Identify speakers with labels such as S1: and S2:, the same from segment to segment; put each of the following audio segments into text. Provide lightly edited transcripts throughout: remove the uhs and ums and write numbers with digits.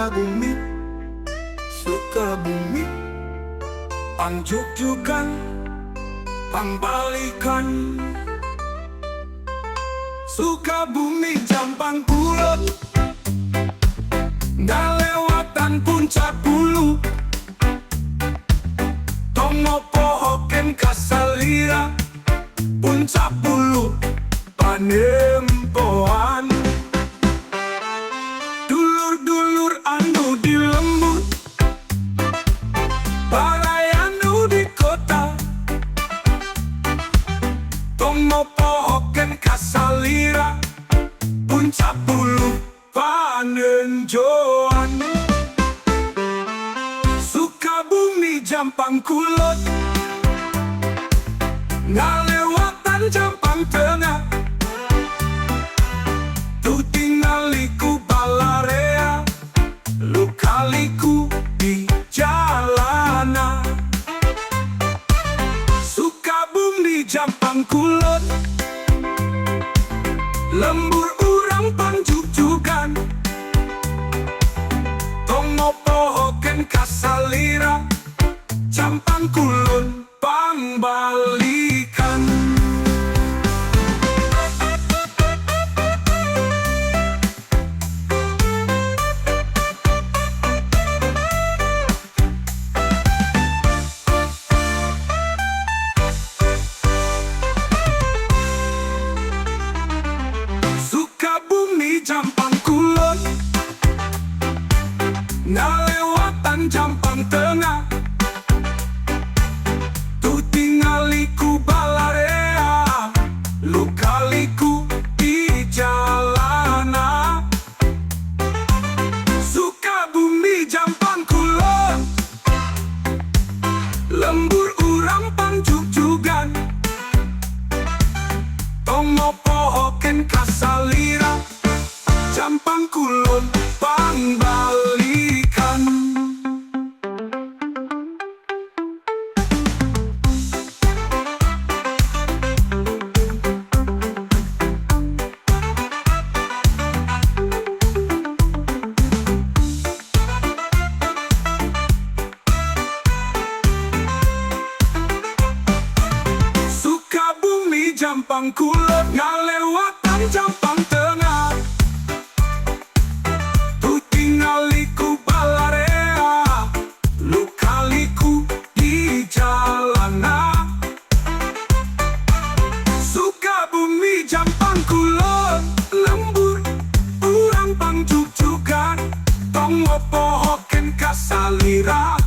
S1: Sukabumi, Sukabumi, Pangjugjugan, Pambalikan. Sukabumi, Jampang Kulon, nggak lewatan Puncak Bulu. Tomopo Hoken Kasalira, Puncak Bulu, Panempoan. Dulur-dulur anu di lembut, Parayanu di kota. Tomopo Hoken Kasalira, Puncak Bulu, Panenjoan. Sukabumi, Jampang Kulon, nggak lewatan Jampang Tengah. Tu tinggaliku Balarea, lu kaliku di jalanan. Sukabumi, Jampang Kulon, lembur urang Pangjugjugan. Tomopo Hoken Kasalira, Jampang Kulon, Pambalikan. Sukabumi, Jampang Kulon, nggak lewatan Jampang Tengah. Tu tinggaliku Balarea, lu kaliku di jalanan. Sukabumi, Jampang Kulon, lembur urang Pangjugjugan. Tomopo Hoken Kasalira, Jampang Kulon, Pambalikan. Sukabumi, Jampang Kulon, nggak lewatan Jampang Tengah. Tu tinggaliku Balarea, lu kaliku di jalanan. Sukabumi, Jampang Kulon, lembur urang Pangjugjugan. Tomopo Hoken Kasalira,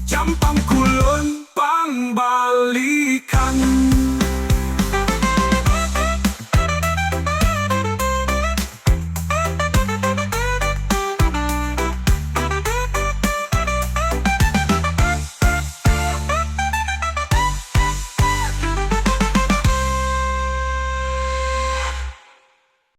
S1: Jampang Kulon, Pambalikan.